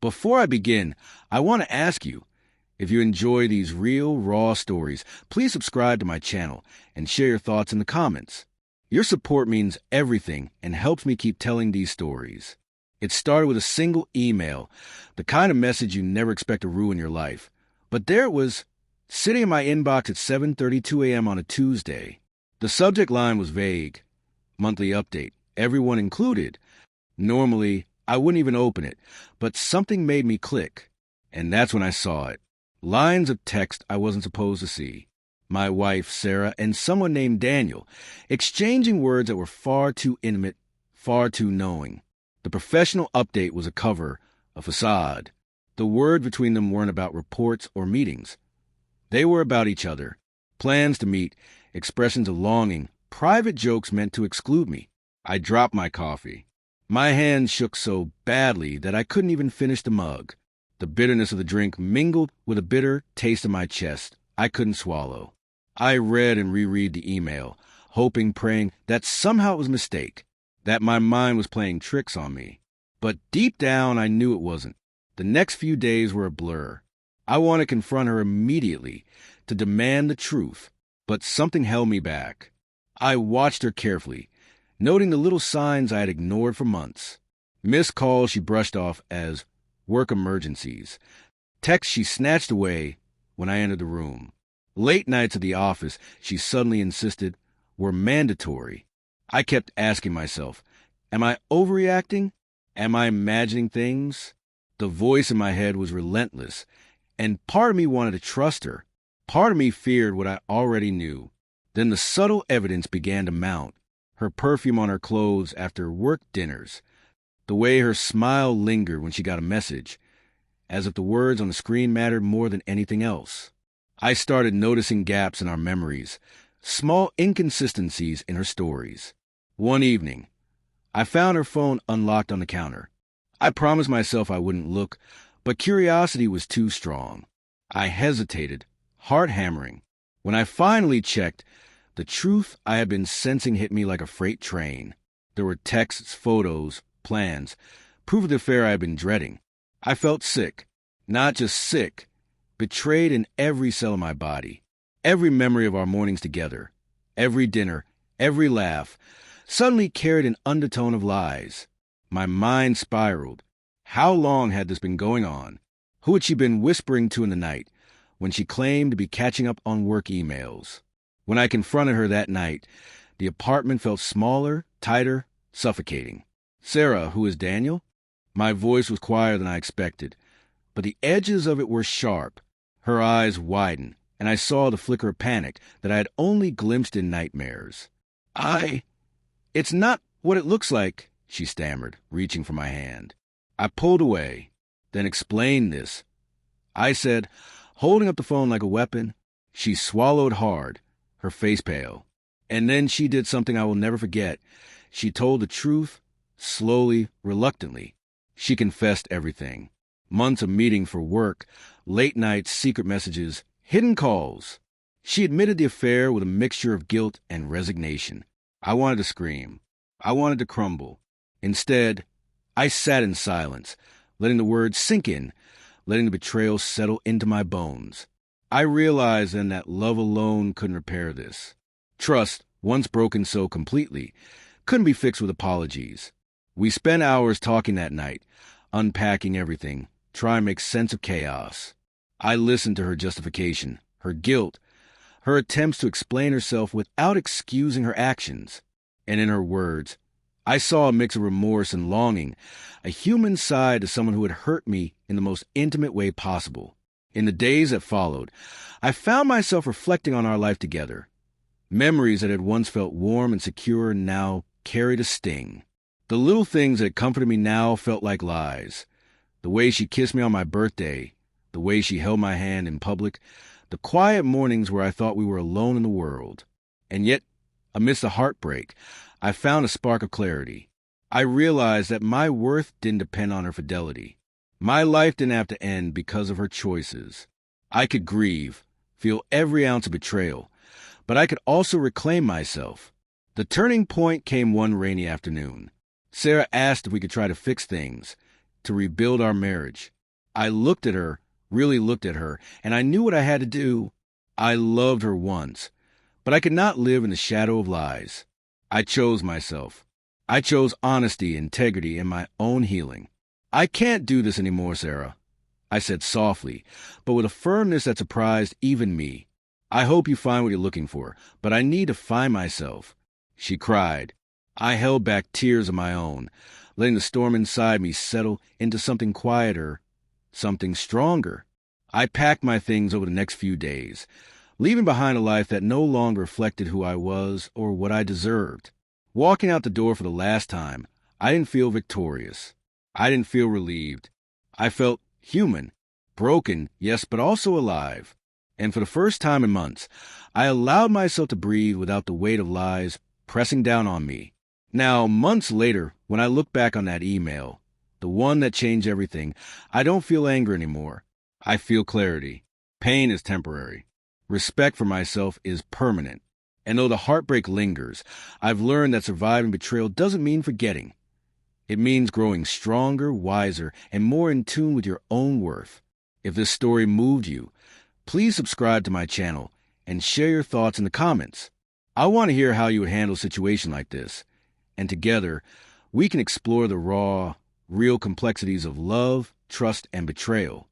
Before I begin, I want to ask you, if you enjoy these real, raw stories, please subscribe to my channel and share your thoughts in the comments. Your support means everything and helps me keep telling these stories. It started with a single email, the kind of message you never expect to ruin your life. But there it was, sitting in my inbox at 7:32 a.m. on a Tuesday. The subject line was vague. Monthly update, everyone included. Normally, I wouldn't even open it, but something made me click. And that's when I saw it. Lines of text I wasn't supposed to see. My wife, Sarah, and someone named Daniel, exchanging words that were far too intimate, far too knowing. The professional update was a cover, a facade. The words between them weren't about reports or meetings. They were about each other. Plans to meet, expressions of longing, private jokes meant to exclude me. I dropped my coffee. My hand shook so badly that I couldn't even finish the mug. The bitterness of the drink mingled with a bitter taste in my chest I couldn't swallow. I read and reread the email, hoping, praying that somehow it was a mistake, that my mind was playing tricks on me. But deep down, I knew it wasn't. The next few days were a blur. I wanted to confront her immediately, to demand the truth, but something held me back. I watched her carefully, noting the little signs I had ignored for months. Missed calls she brushed off as work emergencies. Texts she snatched away when I entered the room. Late nights at the office, she suddenly insisted, were mandatory. I kept asking myself, am I overreacting? Am I imagining things? The voice in my head was relentless, and part of me wanted to trust her. Part of me feared what I already knew. Then the subtle evidence began to mount. Her perfume on her clothes after work dinners. The way her smile lingered when she got a message, as if the words on the screen mattered more than anything else. I started noticing gaps in our memories, small inconsistencies in her stories. One evening, I found her phone unlocked on the counter. I promised myself I wouldn't look, but curiosity was too strong. I hesitated, heart hammering. When I finally checked, the truth I had been sensing hit me like a freight train. There were texts, photos, plans, proof of the affair I had been dreading. I felt sick. Not just sick, betrayed in every cell of my body. Every memory of our mornings together, every dinner, every laugh, suddenly carried an undertone of lies. My mind spiraled. How long had this been going on? Who had she been whispering to in the night when she claimed to be catching up on work emails? When I confronted her that night, the apartment felt smaller, tighter, suffocating. Sarah, who is Daniel? My voice was quieter than I expected, but the edges of it were sharp. Her eyes widened, and I saw the flicker of panic that I had only glimpsed in nightmares. It's not what it looks like, she stammered, reaching for my hand. I pulled away, then explained this. I said, holding up the phone like a weapon. She swallowed hard, her face pale. And then she did something I will never forget. She told the truth, slowly, reluctantly. She confessed everything. Months of meeting for work, late nights, secret messages, hidden calls. She admitted the affair with a mixture of guilt and resignation. I wanted to scream. I wanted to crumble. Instead, I sat in silence, letting the words sink in, letting the betrayal settle into my bones. I realized then that love alone couldn't repair this. Trust, once broken so completely, couldn't be fixed with apologies. We spent hours talking that night, unpacking everything, trying to make sense of chaos. I listened to her justification, her guilt, her attempts to explain herself without excusing her actions. And in her words, I saw a mix of remorse and longing, a human side to someone who had hurt me in the most intimate way possible. In the days that followed, I found myself reflecting on our life together. Memories that had once felt warm and secure now carried a sting. The little things that comforted me now felt like lies. The way she kissed me on my birthday, the way she held my hand in public, the quiet mornings where I thought we were alone in the world. And yet, amidst the heartbreak, I found a spark of clarity. I realized that my worth didn't depend on her fidelity. My life didn't have to end because of her choices. I could grieve, feel every ounce of betrayal, but I could also reclaim myself. The turning point came one rainy afternoon. Sarah asked if we could try to fix things, to rebuild our marriage. I looked at her, really looked at her, and I knew what I had to do. I loved her once, but I could not live in the shadow of lies. I chose myself. I chose honesty, integrity, and my own healing. I can't do this anymore, Sarah, I said softly, but with a firmness that surprised even me. I hope you find what you're looking for, but I need to find myself. She cried. I held back tears of my own, letting the storm inside me settle into something quieter, something stronger. I packed my things over the next few days, leaving behind a life that no longer reflected who I was or what I deserved. Walking out the door for the last time, I didn't feel victorious. I didn't feel relieved. I felt human, broken, yes, but also alive. And for the first time in months, I allowed myself to breathe without the weight of lies pressing down on me. Now, months later, when I look back on that email, the one that changed everything, I don't feel anger anymore. I feel clarity. Pain is temporary. Respect for myself is permanent. And though the heartbreak lingers, I've learned that surviving betrayal doesn't mean forgetting. It means growing stronger, wiser, and more in tune with your own worth. If this story moved you, please subscribe to my channel and share your thoughts in the comments. I want to hear how you would handle a situation like this. And together, we can explore the raw, real complexities of love, trust, and betrayal.